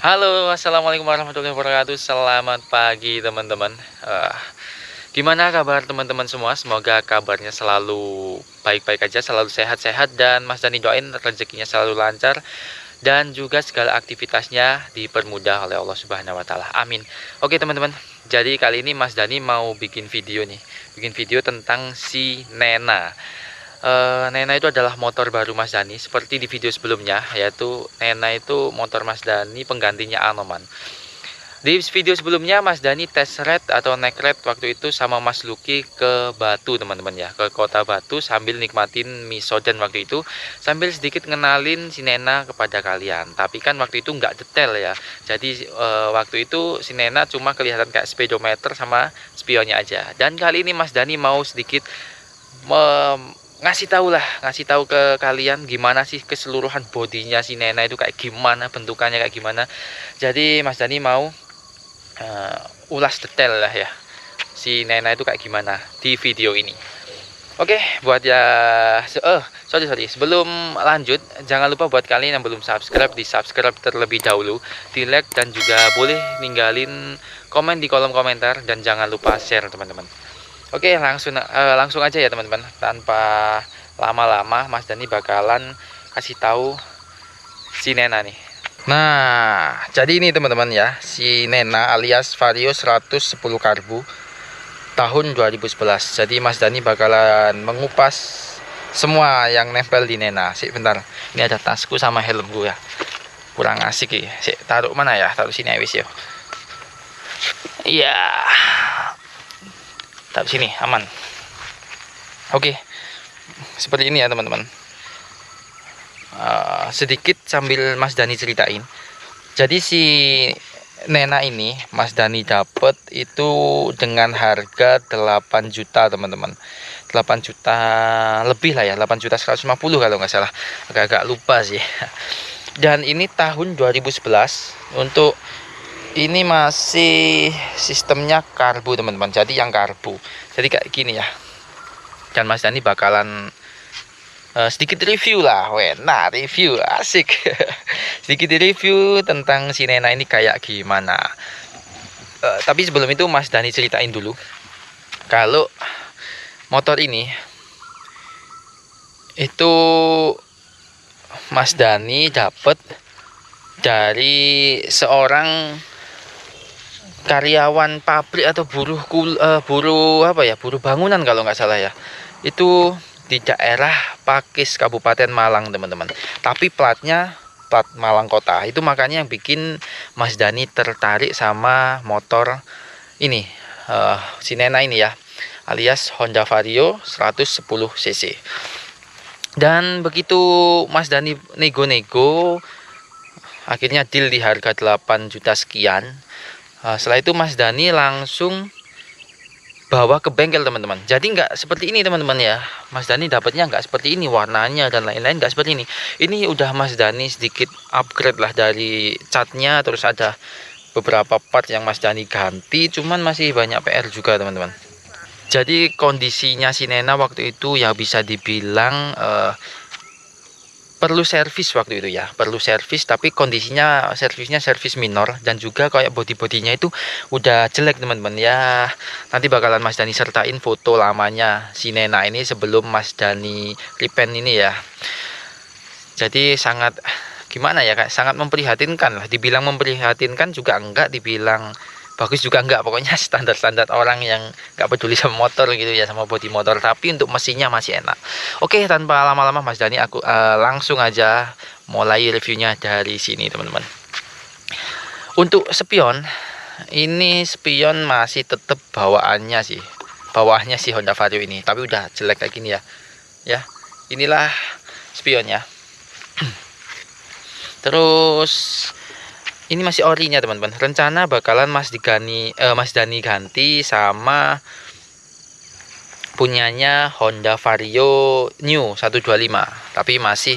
Halo, assalamualaikum warahmatullahi wabarakatuh. Selamat pagi teman-teman. Gimana kabar teman-teman semua? Semoga kabarnya selalu baik-baik aja, selalu sehat-sehat, dan Mas Dani doain rezekinya selalu lancar dan juga segala aktivitasnya dipermudah oleh Allah Subhanahu wa taala. Amin. Oke teman-teman. Jadi kali ini Mas Dani mau bikin video nih. Bikin video tentang si Nena. Nena itu adalah motor baru Mas Dani seperti di video sebelumnya, yaitu Nena itu motor Mas Dani penggantinya Anoman. Di video sebelumnya Mas Dani test ride atau naik ride waktu itu sama Mas Lucky ke Batu teman-teman ya, ke kota Batu sambil nikmatin Misoden waktu itu, sambil sedikit ngenalin si Nena kepada kalian. Tapi kan waktu itu nggak detail ya, jadi waktu itu si Nena cuma kelihatan kayak speedometer sama spionnya aja. Dan kali ini Mas Dani mau sedikit ngasih tahu ke kalian gimana sih keseluruhan bodinya si Nena itu kayak gimana, bentukannya kayak gimana. Jadi Mas Dani mau ulas detail lah ya, si Nena itu kayak gimana di video ini. Oke, buat ya sorry sebelum lanjut, jangan lupa buat kalian yang belum subscribe, di subscribe terlebih dahulu, di like, dan juga boleh ninggalin komen di kolom komentar, dan jangan lupa share teman-teman. Oke, langsung aja ya teman-teman. Tanpa lama-lama Mas Dani bakalan kasih tahu si Nena nih. Nah, jadi ini teman-teman ya, si Nena alias Vario 110 karbu tahun 2011. Jadi Mas Dani bakalan mengupas semua yang nempel di Nena. Sik bentar. Ini ada tasku sama helmku ya. Kurang asik ya. Sik, taruh mana ya? Taruh sini ya wis ya. Iya. Taruh sini aman. Oke, seperti ini ya teman-teman. Sedikit sambil Mas Dani ceritain. Jadi si Nena ini Mas Dani dapet itu dengan harga 8 juta teman-teman. 8 juta lebih lah ya, 8 juta 150 kalau nggak salah. Agak-agak lupa sih. Dan ini tahun 2011. Untuk ini masih sistemnya karbu teman-teman. Jadi yang karbu. Jadi kayak gini ya. Dan Mas Dani bakalan sedikit review lah. Nah, review asik. Sedikit review tentang si Nena ini kayak gimana. Tapi sebelum itu Mas Dani ceritain dulu kalau motor ini itu Mas Dani dapet dari seorang karyawan pabrik atau buruh bangunan kalau nggak salah ya. Itu di daerah Pakis Kabupaten Malang teman-teman. Tapi platnya plat Malang Kota. Itu makanya yang bikin Mas Dani tertarik sama motor ini, si Nena ini ya, alias Honda Vario 110 cc. Dan begitu Mas Dani nego-nego, akhirnya deal di harga 8 juta sekian. Setelah itu Mas Dani langsung bawa ke bengkel teman-teman. Jadi nggak seperti ini teman-teman ya. Mas Dani dapatnya nggak seperti ini warnanya dan lain-lain, nggak seperti ini. Ini udah Mas Dani sedikit upgrade lah dari catnya, terus ada beberapa part yang Mas Dani ganti, cuman masih banyak PR juga teman-teman. Jadi kondisinya si Nena waktu itu ya bisa dibilang perlu servis waktu itu ya, perlu servis, tapi servisnya servis minor, dan juga kayak bodinya itu udah jelek teman-teman ya. Nanti bakalan Mas Dani sertain foto lamanya si Nena ini sebelum Mas Dani repaint ini ya. Jadi sangat gimana ya, kayak sangat memprihatinkan lah. Dibilang memprihatinkan juga enggak, dibilang bagus juga enggak, pokoknya standar-standar orang yang enggak peduli sama motor gitu ya, sama bodi motor, tapi untuk mesinnya masih enak. Oke, tanpa lama-lama Mas Dani aku langsung aja mulai reviewnya dari sini teman-teman. Untuk spion, ini spion masih tetap bawaannya si Honda Vario ini, tapi udah jelek kayak gini ya. Ya, inilah spionnya. Terus ini masih orinya teman-teman. Rencana bakalan Mas Dani ganti sama punyanya Honda Vario New 125. Tapi masih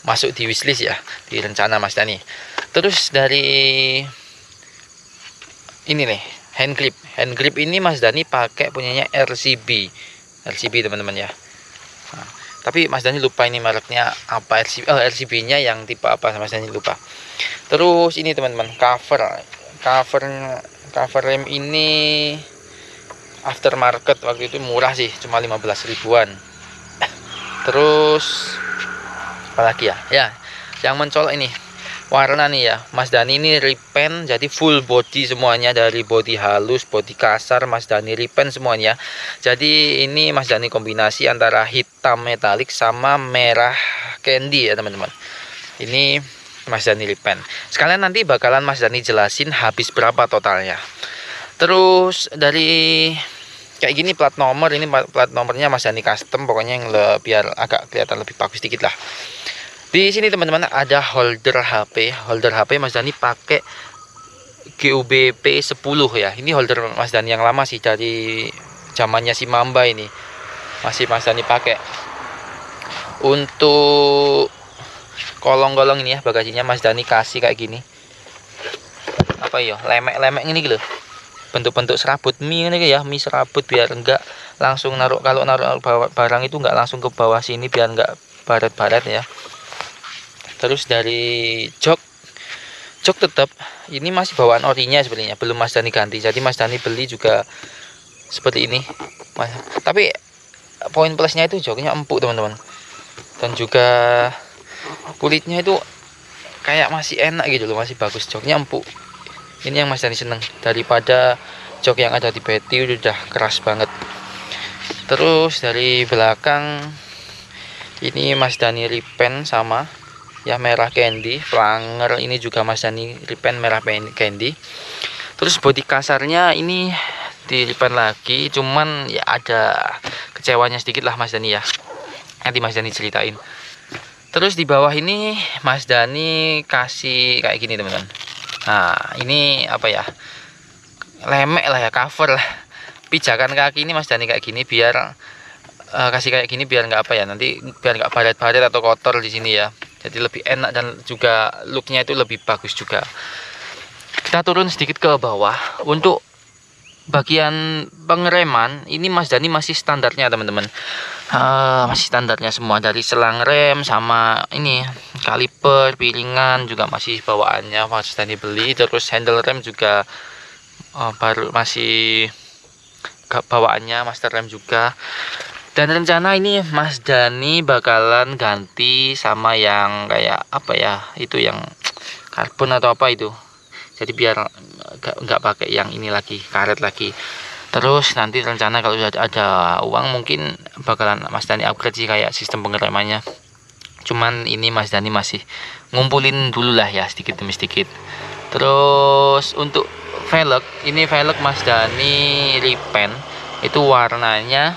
masuk di wishlist ya, di rencana Mas Dani. Terus dari ini nih, hand grip ini Mas Dani pakai punyanya RCB teman-teman ya. Nah, Tapi Mas Dani lupa ini mereknya apa, RCB-nya yang tipe apa, Mas Dani lupa. Terus ini teman-teman, cover rem ini aftermarket, waktu itu murah sih, cuma 15 ribuan. Terus apalagi ya, yang mencolok ini warna nih ya, Mas Dani ini repaint, jadi full body semuanya, dari body halus, body kasar, Mas Dani repaint semuanya. Jadi ini Mas Dani kombinasi antara hitam metalik sama merah candy ya teman-teman. Ini Mas Dani repaint. Sekalian nanti bakalan Mas Dani jelasin habis berapa totalnya. Terus dari kayak gini plat nomor, ini plat nomornya Mas Dani custom, pokoknya yang biar agak kelihatan lebih bagus dikit lah. Di sini teman-teman ada holder HP. Holder HP Mas Dani pakai GUBP 10 ya. Ini holder Mas Dani yang lama sih, dari zamannya si Mamba ini. Masih Mas Dani pakai. Untuk kolong-kolong ini ya, bagasinya Mas Dani kasih kayak gini. Apa ya? Lemek-lemek ini gitu. Bentuk-bentuk serabut mie ini ya, mie serabut, biar enggak langsung naruh, kalau naruh barang itu enggak langsung ke bawah sini, biar enggak baret-baret ya. Terus dari jok tetap ini masih bawaan orinya sebenarnya, belum Mas Dani ganti. Jadi Mas Dani beli juga seperti ini. Tapi poin plusnya itu joknya empuk teman-teman, dan juga kulitnya itu kayak masih enak gitu loh, masih bagus, joknya empuk. Ini yang Mas Dani seneng, daripada jok yang ada di Betty udah keras banget. Terus dari belakang ini Mas Dani repaint sama ya, merah candy. Flanger ini juga Mas Dani repaint merah candy. Terus bodi kasarnya ini di repaint lagi, cuman ya ada kecewanya sedikit lah Mas Dani ya, nanti Mas Dani ceritain. Terus di bawah ini Mas Dani kasih kayak gini teman-teman. Nah ini apa ya, lemek lah ya, cover lah. Pijakan kaki ini Mas Dani kayak gini, biar kasih kayak gini biar nggak apa ya, nanti biar nggak baret-baret atau kotor di sini ya. Jadi lebih enak dan juga looknya itu lebih bagus juga. Kita turun sedikit ke bawah. Untuk bagian pengereman ini Mas Dani masih standarnya teman-teman. Masih standarnya semua, dari selang rem sama ini kaliper, piringan juga masih bawaannya Mas Dani beli. Terus handle rem juga baru masih bawaannya master rem juga. Dan rencana ini Mas Dani bakalan ganti sama yang kayak apa ya, itu yang karbon atau apa itu. Jadi biar nggak pakai yang ini lagi, karet lagi. Terus nanti rencana kalau sudah ada uang mungkin bakalan Mas Dani upgrade sih kayak sistem pengeremannya. Cuman ini Mas Dani masih ngumpulin dulu lah ya, sedikit demi sedikit. Terus untuk velg, ini velg Mas Dani repaint, itu warnanya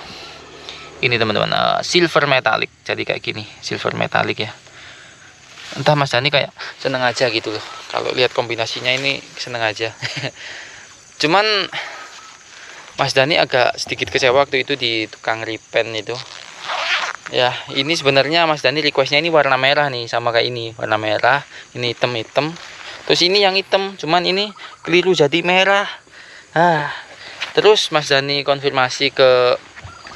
ini teman-teman, silver metallic. Jadi kayak gini, silver metallic ya. Entah Mas Dani kayak seneng aja gitu loh, kalau lihat kombinasinya ini seneng aja. Cuman Mas Dani agak sedikit kecewa waktu itu di tukang repaint itu ya. Ini sebenarnya Mas Dani requestnya ini warna merah nih, sama kayak ini warna merah, ini hitam, terus ini yang hitam, cuman ini keliru jadi merah. Terus Mas Dani konfirmasi ke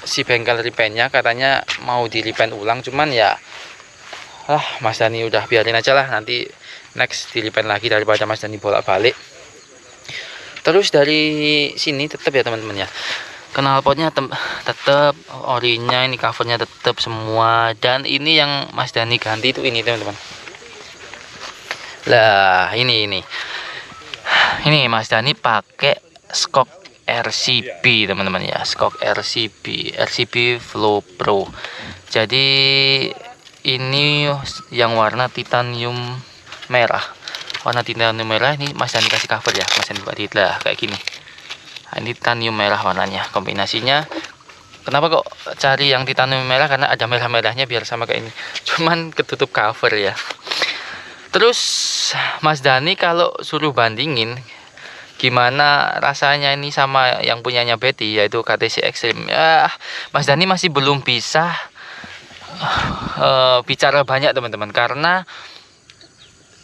si bengkel repaintnya, katanya mau di repaint ulang, cuman ya Mas Dani udah biarin aja lah, nanti next di repaint lagi daripada Mas Dani bolak-balik. Terus dari sini tetap ya teman-teman ya, knalpotnya tetap orinya, ini covernya tetap semua. Dan ini yang Mas Dani ganti itu ini teman-teman. Lah ini Mas Dani pakai skok RCB teman-teman ya, skok RCB Flow Pro. Jadi ini yang warna titanium merah, ini Mas Dani kasih cover ya, Mas Dani buat lah kayak gini. Ini titanium merah warnanya, kombinasinya. Kenapa kok cari yang titanium merah? Karena ada merah-merahnya biar sama kayak ini, cuman ketutup cover ya. Terus Mas Dani kalau suruh bandingin gimana rasanya ini sama yang punyanya Betty, yaitu KTC Extreme ya, Mas Dani masih belum bisa bicara banyak teman-teman, karena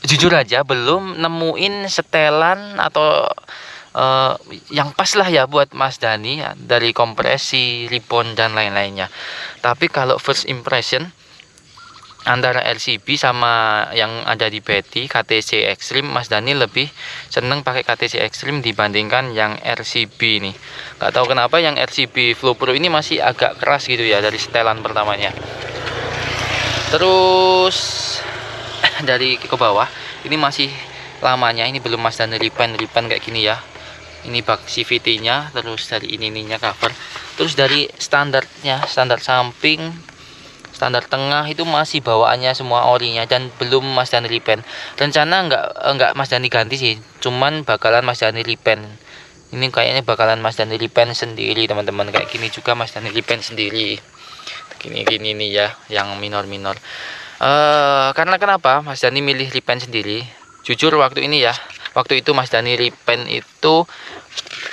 jujur aja belum nemuin setelan atau yang pas lah ya buat Mas Dani ya, dari kompresi, ribbon dan lain-lainnya. Tapi kalau first impression antara LCB sama yang ada di Betty KTC Extreme, Mas Dani lebih seneng pakai KTC Extreme dibandingkan yang RCB ini. Gak tahu kenapa yang RCB Flow Pro ini masih agak keras gitu ya dari setelan pertamanya. Terus dari ke bawah ini masih lamanya, ini belum Mas Dani ripen kayak gini ya. Ini bak CVT nya, terus dari ininya cover, terus dari standarnya, standar samping, standar tengah itu masih bawaannya semua orinya dan belum Mas Dani repaint. Rencana enggak Mas Dani ganti sih, cuman bakalan Mas Dani repaint. Ini kayaknya bakalan Mas Dani repaint sendiri teman-teman, kayak gini juga Mas Dani repaint sendiri. Gini nih ya, yang minor. Karena kenapa Mas Dani milih repaint sendiri? Jujur waktu itu Mas Dani repaint itu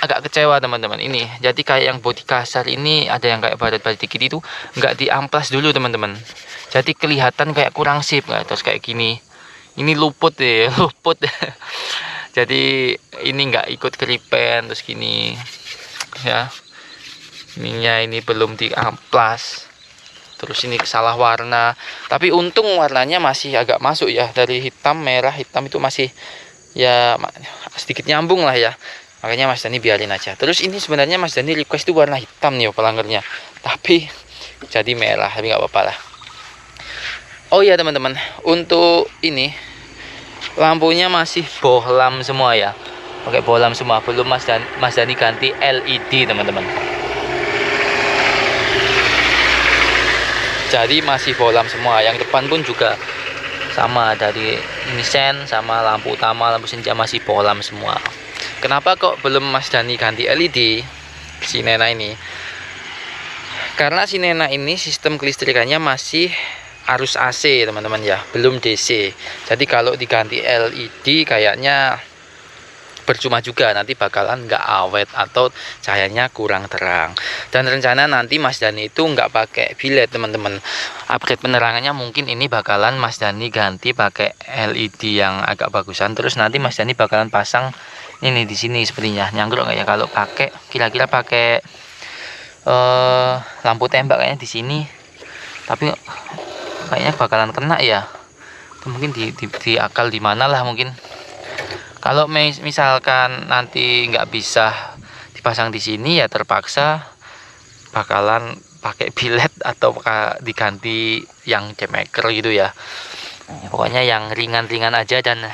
agak kecewa teman-teman. Ini jadi kayak yang bodi kasar ini, ada yang kayak baret-baret dikit itu nggak diamplas dulu teman-teman, jadi kelihatan kayak kurang sip. Terus kayak gini, ini luput ya luput jadi ini nggak ikut ke repaint. Terus gini ya, ininya ini belum diamplas. Terus ini salah warna, tapi untung warnanya masih agak masuk ya, dari hitam merah hitam itu masih ya sedikit nyambung lah ya. Makanya Mas Dani biarin aja. Terus ini sebenarnya Mas Dani request itu warna hitam nih pelanggarnya, tapi jadi merah, tapi nggak apa-apa lah. Oh iya teman-teman, untuk ini lampunya masih bohlam semua ya, pakai bohlam semua, belum Mas Dani ganti LED teman-teman. Jadi masih bohlam semua. Yang depan pun juga sama, dari ini sen sama lampu utama, lampu senja masih bohlam semua. Kenapa kok belum Mas Dani ganti LED si Nena ini? Karena si Nena ini sistem kelistrikannya masih arus AC teman-teman ya, belum DC. Jadi kalau diganti LED kayaknya percuma juga, nanti bakalan nggak awet atau cahayanya kurang terang. Dan rencana nanti Mas Dani itu nggak pakai bilet teman-teman, upgrade penerangannya mungkin ini bakalan Mas Dani ganti pakai LED yang agak bagusan. Terus nanti Mas Dani bakalan pasang ini di sini, sepertinya nyangkruk nggak ya kalau pakai, kira-kira pakai lampu tembak kayaknya di sini, tapi kayaknya bakalan kena ya. Itu mungkin di akal di mana lah mungkin. Kalau misalkan nanti nggak bisa dipasang di sini ya terpaksa bakalan pakai bilet atau diganti yang demaker gitu ya. Pokoknya yang ringan-ringan aja dan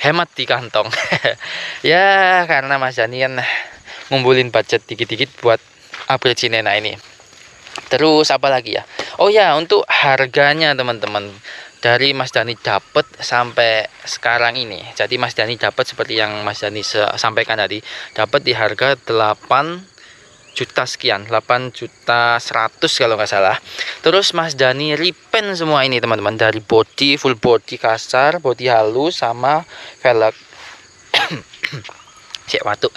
hemat di kantong. Ya karena Mas Dani kan ngumpulin budget dikit-dikit buat upgrade si Nena ini. Terus apa lagi ya? Oh ya, untuk harganya teman-teman, dari Mas Dani dapat sampai sekarang ini. Jadi Mas Dani dapat seperti yang Mas Dani sampaikan tadi, dapat di harga 8 juta sekian, 8.100.000 kalau nggak salah. Terus Mas Dani repaint semua ini teman-teman, dari body, full body kasar, body halus, sama velg siap watuk.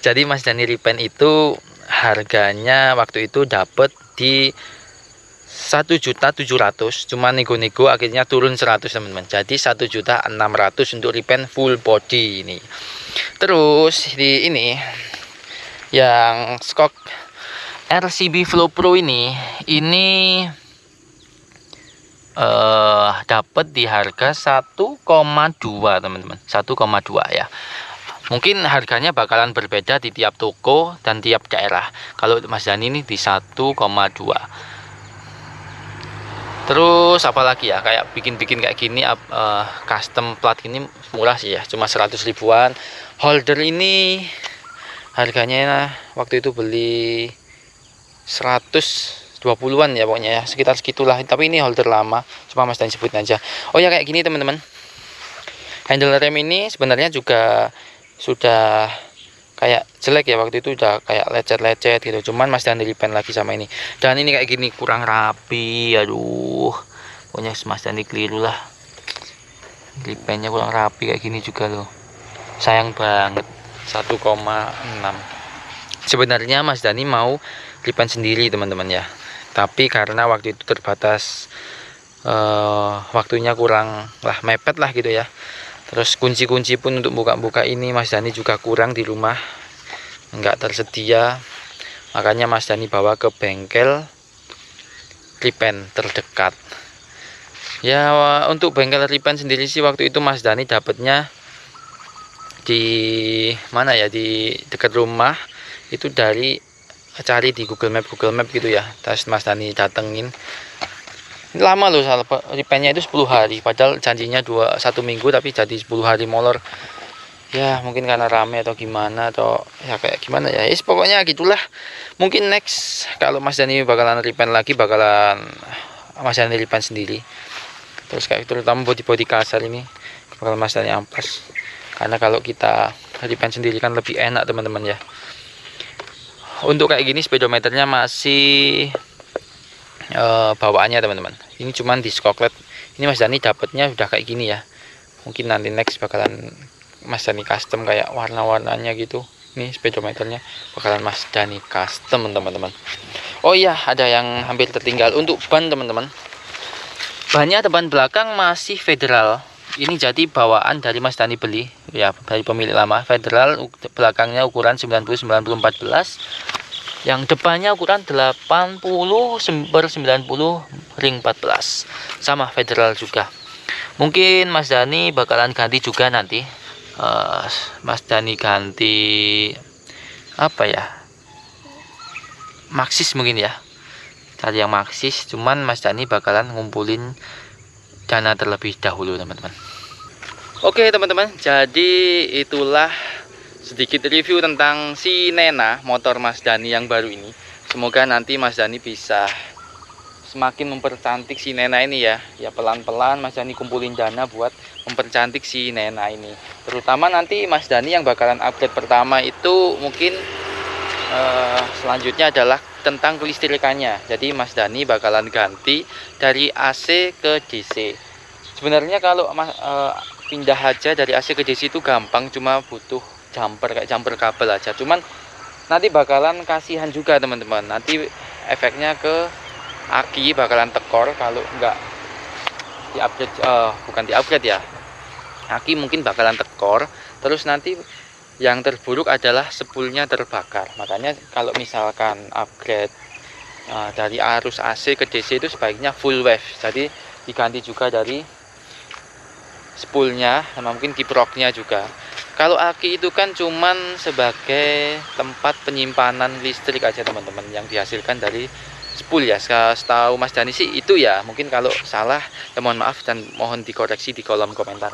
Jadi Mas Dani repaint itu harganya waktu itu dapat di 1.700.000, cuma nego-nego akhirnya turun 100 teman-teman. Jadi 1.600.000 untuk repaint full body ini. Terus di ini yang skok RCB Flow Pro ini dapat di harga 1,2 teman-teman, 1,2 ya. Mungkin harganya bakalan berbeda di tiap toko dan tiap daerah. Kalau Mas Dani ini di 1,2. Terus apalagi ya, kayak bikin kayak gini custom plat ini murah sih ya, cuma 100 ribuan. Holder ini harganya waktu itu beli 120-an ya pokoknya ya, sekitar segitulah. Tapi ini holder lama, cuma Mas Dani sebutin aja. Oh ya kayak gini teman-teman, handle rem ini sebenarnya juga sudah kayak jelek ya, waktu itu udah kayak lecet-lecet gitu, cuman Mas Dani repaint lagi sama ini. Dan ini kayak gini kurang rapi, aduh pokoknya Mas Dani keliru lah, repaintnya kurang rapi kayak gini juga loh, sayang banget. 1,6. Sebenarnya Mas Dani mau repaint sendiri teman-teman ya, tapi karena waktu itu terbatas waktunya, kurang lah mepet lah gitu ya. Terus kunci-kunci pun untuk buka-buka ini Mas Dani juga kurang di rumah, nggak tersedia. Makanya Mas Dani bawa ke bengkel repaint terdekat. Ya, untuk bengkel repaint sendiri sih waktu itu Mas Dani dapatnya di mana ya, di dekat rumah itu, dari cari di Google Map gitu ya. Terus Mas Dani datengin, lama loh, salah repaintnya itu 10 hari padahal janjinya 1 minggu, tapi jadi 10 hari molor. Ya mungkin karena rame atau gimana, atau ya kayak gimana ya, pokoknya gitulah. Mungkin next kalau Mas Dani bakalan repaint lagi, bakalan Mas Dani repaint sendiri. Terus kayak terutama body kasar ini bakal Mas Dani ampas, karena kalau kita repaint sendiri kan lebih enak teman-teman ya. Untuk kayak gini speedometernya masih bawaannya teman-teman, ini cuman di skoklet. Ini Mas Dani dapatnya udah kayak gini ya. Mungkin nanti next bakalan Mas Dani custom kayak warna-warnanya gitu. Ini speedometernya bakalan Mas Dani custom teman-teman. Oh iya, ada yang hampir tertinggal untuk ban teman-teman. Bannya ban belakang masih Federal. Ini jadi bawaan dari Mas Dani beli ya, dari pemilik lama. Federal, belakangnya ukuran 90/90/14. Yang depannya ukuran 80/90 ring 14. Sama Federal juga. Mungkin Mas Dani bakalan ganti juga nanti. Mas Dani ganti apa ya? Maxxis mungkin ya. Cari yang Maxxis, cuman Mas Dani bakalan ngumpulin dana terlebih dahulu teman-teman. Oke teman-teman, jadi itulah sedikit review tentang si Nena, motor Mas Dani yang baru ini. Semoga nanti Mas Dani bisa semakin mempercantik si Nena ini ya. Ya pelan-pelan Mas Dani kumpulin dana buat mempercantik si Nena ini. Terutama nanti Mas Dani yang bakalan update pertama itu mungkin selanjutnya adalah tentang kelistrikannya. Jadi Mas Dani bakalan ganti dari AC ke DC. Sebenarnya kalau pindah aja dari AC ke DC itu gampang, cuma butuh jumper, kayak jumper kabel aja. Cuman nanti bakalan kasihan juga teman-teman, nanti efeknya ke aki bakalan tekor kalau nggak diupgrade. Bukan diupgrade ya, aki mungkin bakalan tekor. Terus nanti yang terburuk adalah spoolnya terbakar. Makanya kalau misalkan upgrade dari arus AC ke DC itu sebaiknya full wave, jadi diganti juga dari spoolnya sama mungkin kiproknya juga. Kalau aki itu kan cuman sebagai tempat penyimpanan listrik aja teman-teman, yang dihasilkan dari spool ya. Setahu Mas Dani sih itu ya. Mungkin kalau salah ya mohon maaf dan mohon dikoreksi di kolom komentar.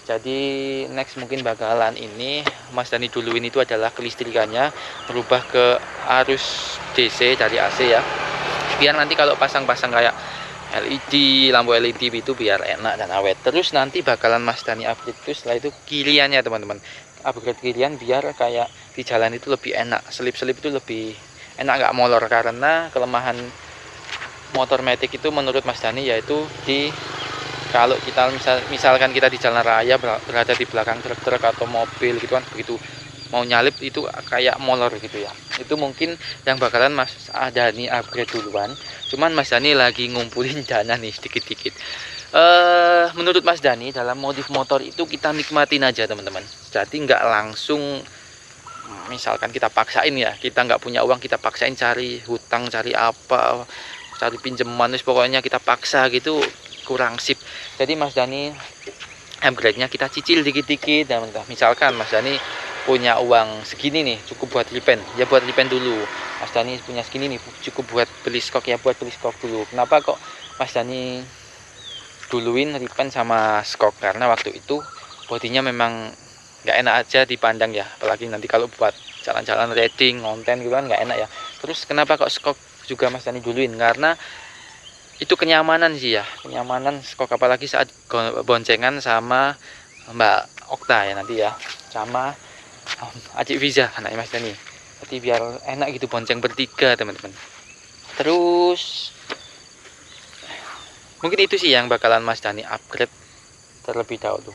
Jadi next mungkin bakalan ini Mas Dani duluin itu adalah kelistrikannya, merubah ke arus DC dari AC ya. Biar nanti kalau pasang-pasang kayak LED, lampu LED itu biar enak dan awet. Terus nanti bakalan Mas Dani upgrade itu setelah itu kiriannya teman-teman. Upgrade kirian biar kayak di jalan itu lebih enak. Selip-selip itu lebih enak, nggak molor. Karena kelemahan motor Matic itu menurut Mas Dani yaitu di kalau kita misalkan kita di jalan raya berada di belakang truk-truk atau mobil gitu kan, begitu mau nyalip itu kayak molor gitu ya. Itu mungkin yang bakalan Mas Dani upgrade duluan. Cuman Mas Dani lagi ngumpulin dana nih sedikit-sedikit. Menurut Mas Dani dalam modif motor itu kita nikmatin aja teman-teman. Jadi nggak langsung misalkan kita paksain ya, kita nggak punya uang kita paksain cari hutang, cari apa, cari pinjaman, pokoknya kita paksa gitu, kurang sip. Jadi Mas Dani upgrade-nya kita cicil dikit-dikit. Dan misalkan Mas Dani punya uang segini nih, cukup buat repaint ya, buat repaint dulu. Mas Dani punya segini nih, cukup buat beli skok ya, buat beli skok dulu. Kenapa kok Mas Dani duluin repaint sama skok? Karena waktu itu bodinya memang nggak enak aja dipandang ya, apalagi nanti kalau buat jalan-jalan riding konten gitu kan nggak enak ya. Terus kenapa kok skok juga Mas Dani duluin? Karena itu kenyamanan sih ya, kenyamanan skok, apalagi saat boncengan sama Mbak Okta ya nanti ya, sama Adik Viza anaknya Mas Dani. Jadi biar enak gitu bonceng bertiga teman-teman. Terus mungkin itu sih yang bakalan Mas Dani upgrade terlebih dahulu.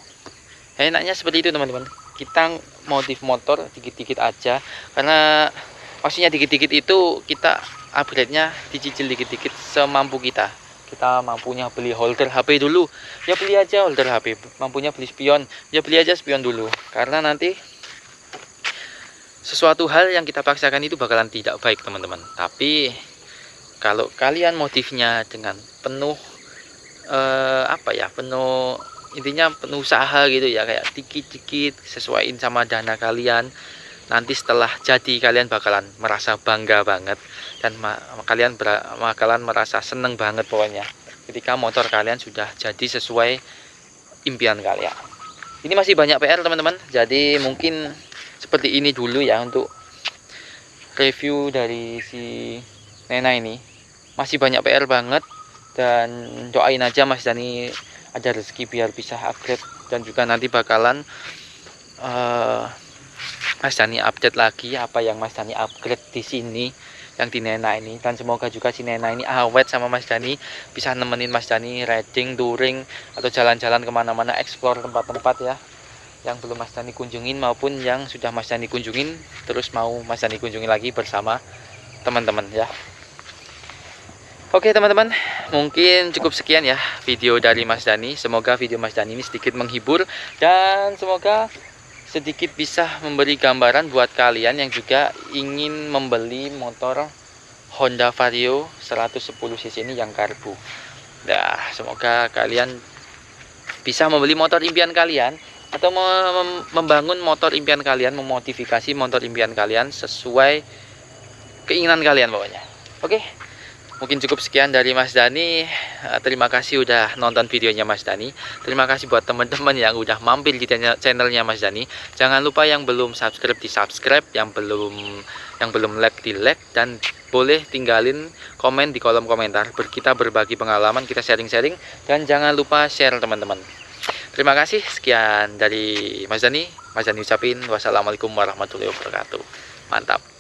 Enaknya seperti itu teman-teman, kita modif motor dikit-dikit aja. Karena maksudnya dikit-dikit itu kita upgrade-nya dicicil dikit-dikit semampu kita. kita mampunya beli holder HP dulu, ya beli aja holder HP. Mampunya beli spion, ya beli aja spion dulu. Karena nanti sesuatu hal yang kita paksakan itu bakalan tidak baik teman-teman. Tapi kalau kalian motifnya dengan penuh penuh, intinya penuh usaha gitu ya, kayak dikit-dikit sesuaiin sama dana kalian, nanti setelah jadi kalian bakalan merasa bangga banget, dan kalian bakalan merasa seneng banget pokoknya ketika motor kalian sudah jadi sesuai impian kalian. Ini masih banyak PR teman-teman, jadi mungkin seperti ini dulu ya untuk review dari si Nena ini. Masih banyak PR banget, dan doain aja Mas Dani ada rezeki biar bisa upgrade, dan juga nanti bakalan Mas Dani update lagi apa yang Mas Dani upgrade di sini yang di Nena ini. Dan semoga juga si Nena ini awet sama Mas Dani, bisa nemenin Mas Dani riding, touring, atau jalan-jalan kemana-mana, explore tempat-tempat ya yang belum Mas Dani kunjungin, maupun yang sudah Mas Dani kunjungin terus mau Mas Dani kunjungi lagi bersama teman-teman ya. Oke teman-teman, mungkin cukup sekian ya video dari Mas Dani. Semoga video Mas Dani ini sedikit menghibur, dan semoga sedikit bisa memberi gambaran buat kalian yang juga ingin membeli motor Honda Vario 110 cc ini yang karbu. Nah, semoga kalian bisa membeli motor impian kalian, atau membangun motor impian kalian, memodifikasi motor impian kalian sesuai keinginan kalian pokoknya. Oke, mungkin cukup sekian dari Mas Dani. Terima kasih udah nonton videonya Mas Dani. Terima kasih buat teman-teman yang udah mampir di channelnya Mas Dani. Jangan lupa yang belum subscribe di subscribe, yang belum like di like, dan boleh tinggalin komen di kolom komentar. Kita berbagi pengalaman, kita sharing-sharing, dan jangan lupa share teman-teman. Terima kasih, sekian dari Mas Dani. Mas Dani ucapin wassalamualaikum warahmatullahi wabarakatuh. Mantap.